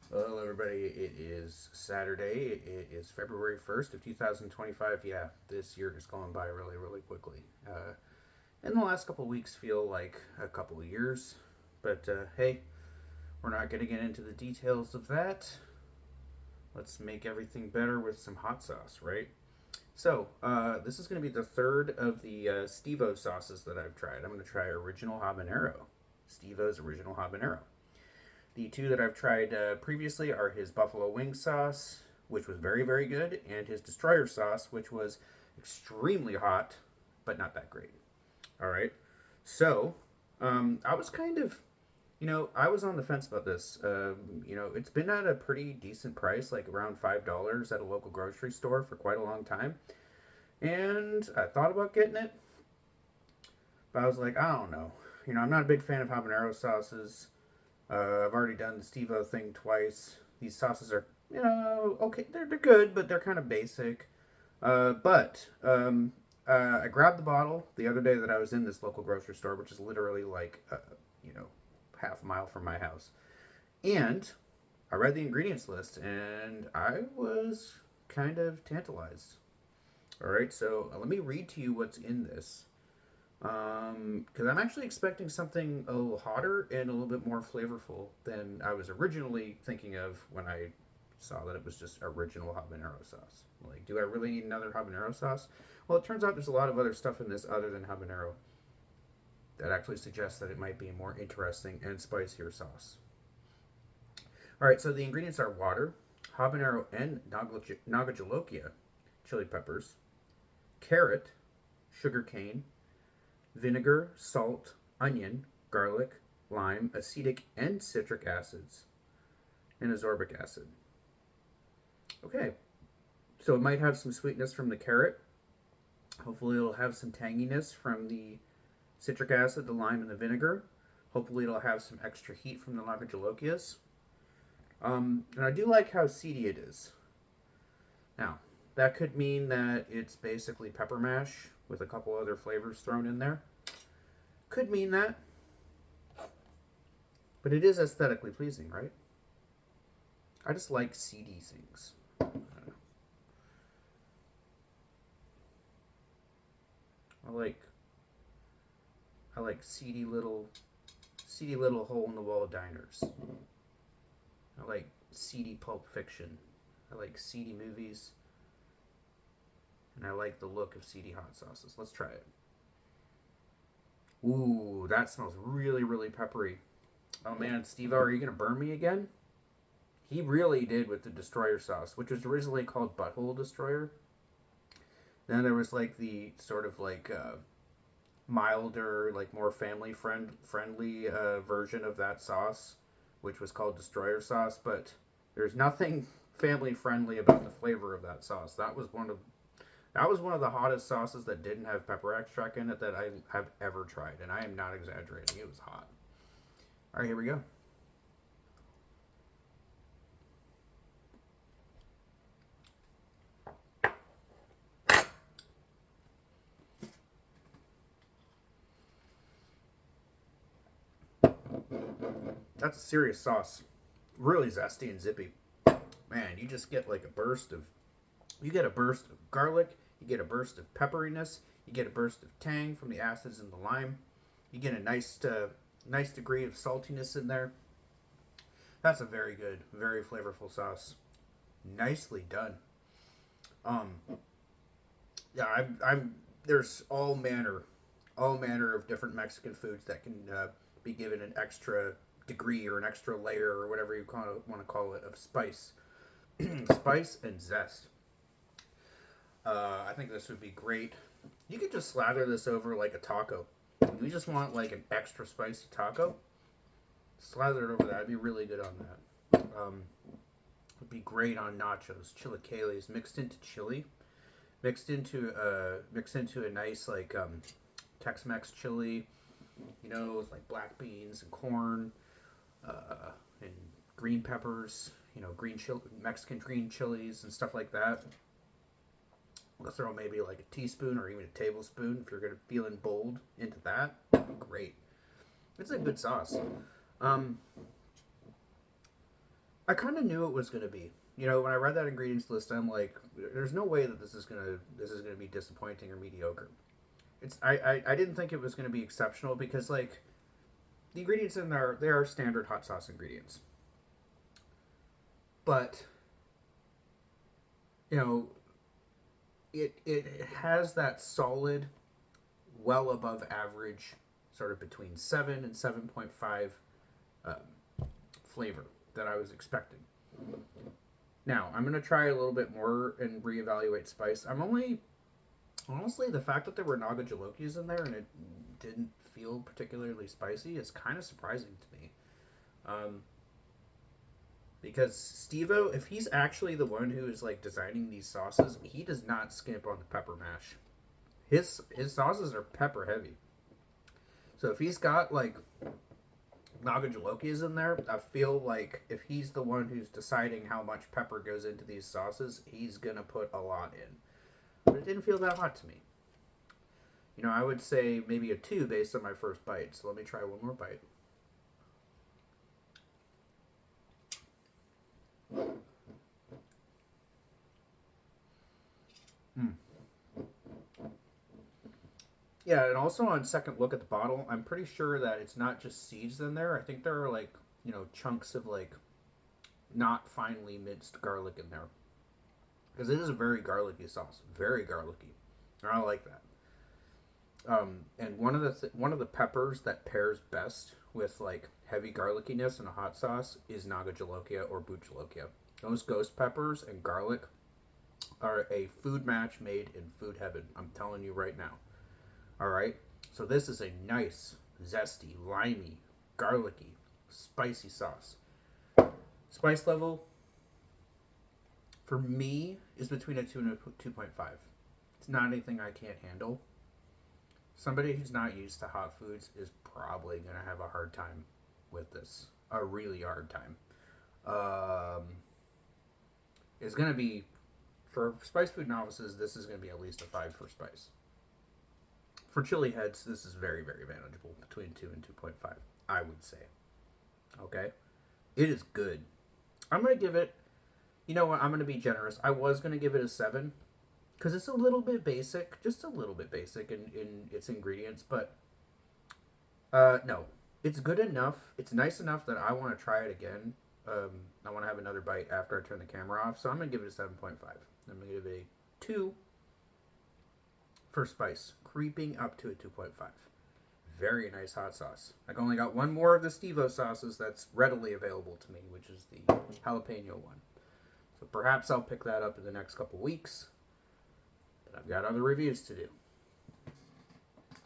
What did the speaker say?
Well, everybody, it is Saturday. It is February 1st of 2025. Yeah, this year is going by really, really quickly. And the last couple of weeks feel like a couple of years. But hey, we're not going to get into the details of that. Let's make everything better with some hot sauce, right? So, this is going to be the third of the Steve-O sauces that I've tried. I'm going to try Original Habanero. Steve-O's Original Habanero. The two that I've tried previously are his buffalo wing sauce, which was very, very good, and his destroyer sauce, which was extremely hot, but not that great. All right. So, I was kind of, I was on the fence about this. It's been at a pretty decent price, like around $5 at a local grocery store for quite a long time. And I thought about getting it, but I was like, I don't know. I'm not a big fan of habanero sauces. I've already done the Steve-O thing twice. These sauces are, okay. They're good, but they're kind of basic. I grabbed the bottle the other day that I was in this local grocery store, which is literally like, you know, half a mile from my house. And I read the ingredients list and I was kind of tantalized. All right, so let me read to you what's in this. Because I'm actually expecting something a little hotter and a little bit more flavorful than I was originally thinking of when I saw that it was just original habanero sauce. Like, do I really need another habanero sauce? Well, it turns out there's a lot of other stuff in this other than habanero that actually suggests that it might be a more interesting and spicier sauce. All right, so the ingredients are water, habanero and nagajalokia chili peppers, carrot, sugar cane, vinegar, salt, onion, garlic, lime, acetic and citric acids, and ascorbic acid. Okay, so it might have some sweetness from the carrot. Hopefully, it'll have some tanginess from the citric acid, the lime, and the vinegar. Hopefully, it'll have some extra heat from the lagajalokias. And I do like how seedy it is. Now, that could mean that it's basically pepper mash with a couple other flavors thrown in there. Could mean that, but it is aesthetically pleasing, right? I just like seedy things. I like I like seedy little hole in the wall diners. I like seedy pulp fiction. I like seedy movies, and I like the look of seedy hot sauces. Let's try it. Ooh, that smells really, really peppery. Oh man, Steve, are you gonna burn me again? He really did with the destroyer sauce, which was originally called Butthole Destroyer. Then there was like the sort of like milder, like more friendly version of that sauce, which was called Destroyer sauce. But there's nothing family friendly about the flavor of that sauce. That was one of the hottest sauces that didn't have pepper extract in it that I have ever tried, and I am not exaggerating. It was hot. All right, here we go. That's a serious sauce. Really zesty and zippy. Man, you just get like a burst of you get a burst of garlic, you get a burst of pepperiness, you get a burst of tang from the acids and the lime. You get a nice degree of saltiness in there. That's a very good, very flavorful sauce. Nicely done. Um, yeah, I'm there's all manner of different Mexican foods that can be given an extra degree or an extra layer or whatever you want to call it of spice, spice and zest. I think this would be great. You could just slather this over like a taco. If you just want like an extra spicy taco, slather it over that. I'd be really good on that. Would be great on nachos, chilaquiles mixed into chili, mixed into a nice like Tex-Mex chili, with like black beans and corn, and green peppers, Mexican green chilies and stuff like that. We'll throw maybe like a teaspoon or even a tablespoon if you're gonna feeling bold into that. That'd be great. It's a good sauce. Um, I kind of knew it was going to be. You know, when I read that ingredients list, I'm like, there's no way that this is gonna be disappointing or mediocre. I didn't think it was gonna be exceptional because like the ingredients in there, they are standard hot sauce ingredients, but you know it has that solid, well above average, sort of between 7 and 7.5 flavor that I was expecting. Now, I'm going to try a little bit more and reevaluate spice. I'm only, honestly, the fact that there were Naga Jalokis in there and it didn't feel particularly spicy is kind of surprising to me. Um, because Stevo, if he's actually the one who is like designing these sauces, he does not skimp on the pepper mash. His sauces are pepper heavy. So if he's got like Naga Jalokis in there, I feel like if he's the one who's deciding how much pepper goes into these sauces, he's gonna put a lot in. But it didn't feel that hot to me. You know, I would say maybe a 2 based on my first bite. So let me try one more bite. Mm. Yeah, and also on second look at the bottle, I'm pretty sure that it's not just seeds in there. I think there are like, you know, chunks of like not finely minced garlic in there. Because it is a very garlicky sauce. Very garlicky. I like that. And one of the peppers that pairs best with like heavy garlickiness in a hot sauce is Naga Jalokia or Boot Jalokia. Those ghost peppers and garlic are a food match made in food heaven. I'm telling you right now. All right. So this is a nice, zesty, limey, garlicky, spicy sauce. Spice level for me is between a 2 and a 2.5. It's not anything I can't handle. Somebody who's not used to hot foods is probably going to have a hard time with this. A really hard time. It's going to be, for spice food novices, this is going to be at least a 5 for spice. For chili heads, this is very, very manageable. Between 2 and 2.5, I would say. Okay? It is good. I'm going to give it, you know what, I'm going to be generous. I was going to give it a 7. Because it's a little bit basic, just a little bit basic in its ingredients, but no. It's good enough. It's nice enough that I want to try it again. I want to have another bite after I turn the camera off, so I'm going to give it a 7.5. I'm going to give it a 2 for spice, creeping up to a 2.5. Very nice hot sauce. I've only got one more of the Stevo sauces that's readily available to me, which is the jalapeno one. So perhaps I'll pick that up in the next couple weeks. I've got other reviews to do.